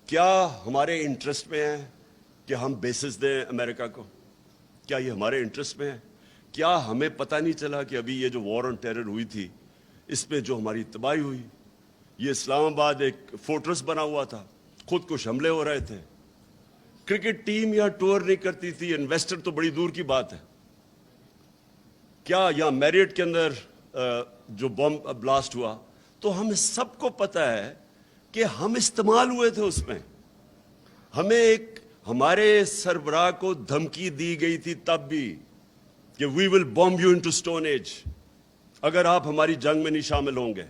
کیا ہمارے انٹرسٹ میں ہے کہ ہم بیسز دیں امریکہ کو؟ کیا یہ ہمارے انٹرسٹ میں ہے؟ کیا ہمیں پتہ نہیں چلا کہ ابھی یہ جو وار آن ٹیرر ہوئی تھی اس میں جو ہماری تباہی ہوئی؟ یہ اسلام آباد ایک فورٹرس بنا ہوا تھا، خود کش حملے ہو رہے تھے، کرکٹ ٹیم یہاں ٹور نہیں کرتی تھی، انویسٹر تو بڑی دور کی بات ہے۔ کیا یہاں میریٹ کے اندر جو بم بلاسٹ ہوا تو ہمیں سب کو پتہ ہے کہ ہم استعمال ہوئے تھے اس میں۔ ہمیں ہمارے سربراہ کو دھمکی دی گئی تھی تب بھی کہ we will bomb you into Stone Age اگر آپ ہماری جنگ میں نہیں شامل ہوں گے،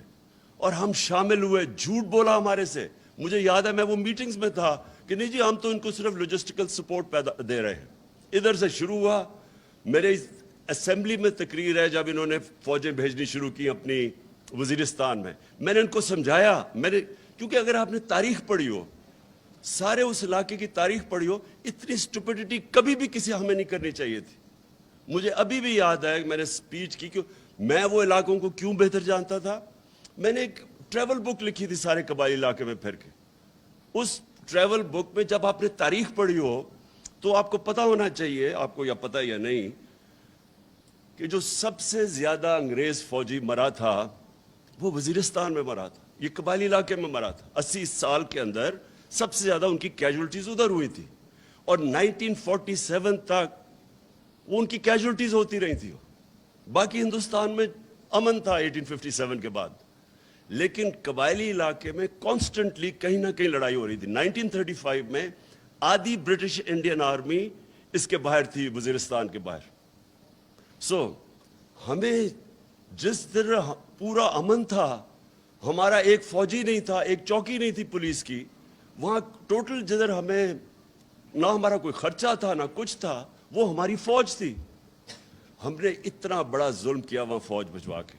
اور ہم شامل ہوئے۔ جھوٹ بولا ہمارے سے۔ مجھے یاد ہے میں وہ میٹنگز میں تھا کہ نہیں جی ہم تو ان کو صرف لوجسٹیکل سپورٹ دے رہے ہیں۔ ادھر سے شروع ہوا، میرے اسمبلی میں تقریر ہے جب انہوں نے فوجیں بھیجنی شروع کی اپنی وزیرستان میں نے ان کو سمجھایا، کیونکہ اگر آپ نے تاریخ پڑھی ہو، سارے اس علاقے کی تاریخ پڑھی ہو، اتنی سٹوپڈیٹی کبھی بھی کسی ہمیں نہیں کرنی چاہیے تھی۔ مجھے ابھی بھی یاد ہے کہ میں نے سپیچ کی کہ میں وہ علاقوں کو کیوں بہتر جانتا تھا۔ میں نے ایک ٹریول بک لکھی تھی سارے قبائلی علاقے میں پھر کے۔ اس ٹریول بک میں جب آپ نے تاریخ پڑھی ہو تو آپ کو پتہ ہونا چاہیے، آپ کو یا پتہ یا نہیں، کہ جو سب سے زیادہ انگریز فوجی مرا تھا وہ وزیرستان میں مرا تھا، یہ قبائلی علاقے میں مرا تھا۔ 80 سال کے اندر سب سے زیادہ ان کی کیجولٹیز ادھر ہوئی تھی، اور 1947 تک وہ ان کی کیجولٹیز ہوتی رہی تھی۔ باقی ہندوستان میں امن تھا 1857 کے بعد، لیکن قبائلی علاقے میں کانسٹنٹلی کہیں نہ کہیں لڑائی ہو رہی تھی۔ 1935 میں آدھی برٹش انڈین آرمی اس کے باہر تھی، وزیرستان کے باہر۔ ہمیں جس طرح پورا امن تھا، ہمارا ایک فوجی نہیں تھا، ایک چوکی نہیں تھی پولیس کی، وہاں ٹوٹل جدھر ہمیں نہ ہمارا کوئی خرچہ تھا نہ کچھ تھا، وہ ہماری فوج تھی۔ ہم نے اتنا بڑا ظلم کیا وہاں فوج بھجوا کے،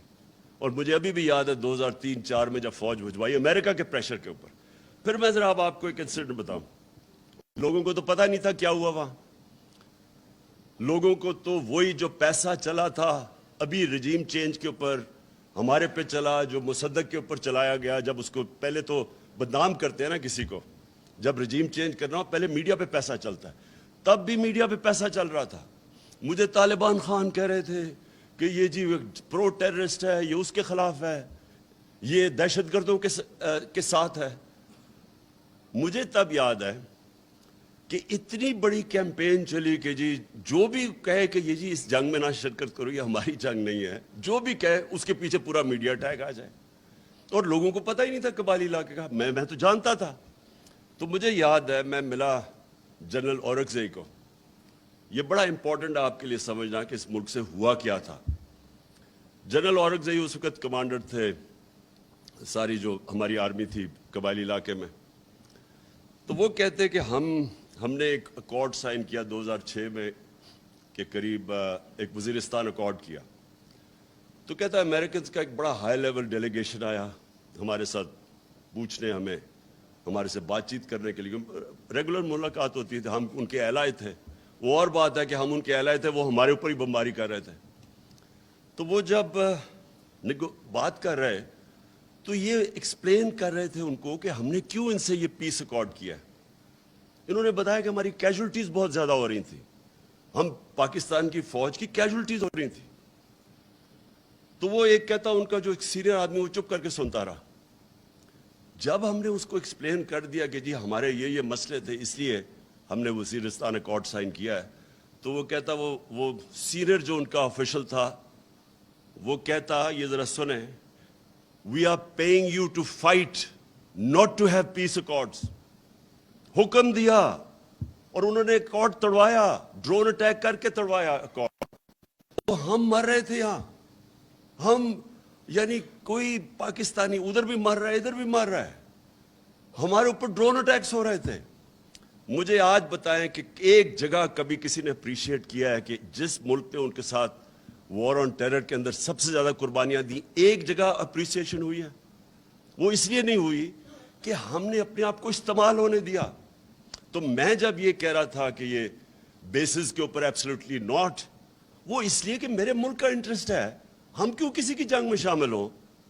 اور مجھے ابھی بھی یاد ہے 2003-04 میں جب فوج بھجوائی امریکہ کے پریشر کے اوپر۔ پھر میں ذرا اب آپ کو ایک انسیڈنٹ بتاؤں۔ لوگوں کو تو پتہ نہیں تھا کیا ہوا وہاں، لوگوں کو تو وہی جو پیسہ چلا تھا ابھی رجیم چینج کے اوپر ہمارے پہ چلا، جو مصدق کے اوپر چلایا گیا، جب اس کو پہلے تو بدنام کرتے ہیں نا کسی کو، جب رجیم چینج کرنا ہو پہلے میڈیا پہ پیسہ چلتا ہے، تب بھی میڈیا پہ پیسہ چل رہا تھا۔ مجھے طالبان خان کہہ رہے تھے کہ یہ جی پرو ٹیررسٹ ہے، یہ اس کے خلاف ہے، یہ دہشت گردوں کے ساتھ ہے۔ مجھے تب یاد ہے کہ اتنی بڑی کیمپین چلی کہ جی جو بھی کہے کہ یہ جی اس جنگ میں نہ شرکت کرو، یہ ہماری جنگ نہیں ہے، جو بھی کہے اس کے پیچھے پورا میڈیا ٹیگ آ جائے، اور لوگوں کو پتہ ہی نہیں تھا قبائلی علاقے کا۔ میں تو جانتا تھا۔ تو مجھے یاد ہے میں ملا جنرل اورکزئی کو۔ یہ بڑا امپورٹنٹ ہے آپ کے لیے سمجھنا کہ اس ملک سے ہوا کیا تھا۔ جنرل اورکزئی اس وقت کمانڈر تھے ساری جو ہماری آرمی تھی قبائلی علاقے میں۔ تو وہ کہتے کہ ہم نے ایک اکارڈ سائن کیا 2006 میں کے قریب، ایک وزیرستان اکارڈ کیا۔ تو کہتا ہے امریکنز کا ایک بڑا ہائی لیول ڈیلیگیشن آیا ہمارے ساتھ پوچھنے، ہمارے سے بات چیت کرنے کے لیے، ریگولر ملاقات ہوتی تھی، ہم ان کے الائے تھے۔ وہ اور بات ہے کہ ہم ان کے الائے تھے، وہ ہمارے اوپر ہی بمباری کر رہے تھے۔ تو وہ جب بات کر رہے تو یہ ایکسپلین کر رہے تھے ان کو کہ ہم نے کیوں ان سے یہ پیس اکارڈ کیا ہے۔ انہوں نے بتایا کہ ہماری کیجولٹیز بہت زیادہ ہو رہی تھیں، ہم پاکستان کی فوج کی کیجولٹیز ہو رہی تھیں۔ تو وہ ایک کہتا ان کا جو ایک سینئر آدمی وہ چپ کر کے سنتا رہا۔ جب ہم نے اس کو ایکسپلین کر دیا کہ جی ہمارے یہ مسئلے تھے اس لیے ہم نے وزیرستان اکارڈ سائن کیا ہے، تو وہ کہتا وہ سینئر جو ان کا آفیشل تھا وہ کہتا یہ ذرا سنیں، we are paying you to fight not to have peace accords. حکم دیا اور انہوں نے اکارڈ توڑوایا، ڈرون اٹیک کر کے توڑوایا اکارڈ۔ تو ہم مر رہے تھے یہاں، ہم یعنی کوئی پاکستانی ادھر بھی مر رہا ہے ادھر بھی مر رہا ہے، ہمارے اوپر ڈرون اٹیکس ہو رہے تھے۔ مجھے آج بتائیں کہ ایک جگہ کبھی کسی نے اپریشیٹ کیا ہے کہ جس ملک نے ان کے ساتھ وار آن ٹیرر کے اندر سب سے زیادہ قربانیاں دی، ایک جگہ اپریسیشن ہوئی ہے؟ وہ اس لیے نہیں ہوئی کہ ہم نے اپنے آپ کو استعمال ہونے دیا۔ تو میں جب یہ کہہ رہا تھا کہ یہ بیسز کے اوپر ایبسلیوٹلی ناٹ، وہ اس لیے کہ میرے ملک کا انٹرسٹ ہے، ہم کیوں کسی کی جنگ میں شامل ہوں؟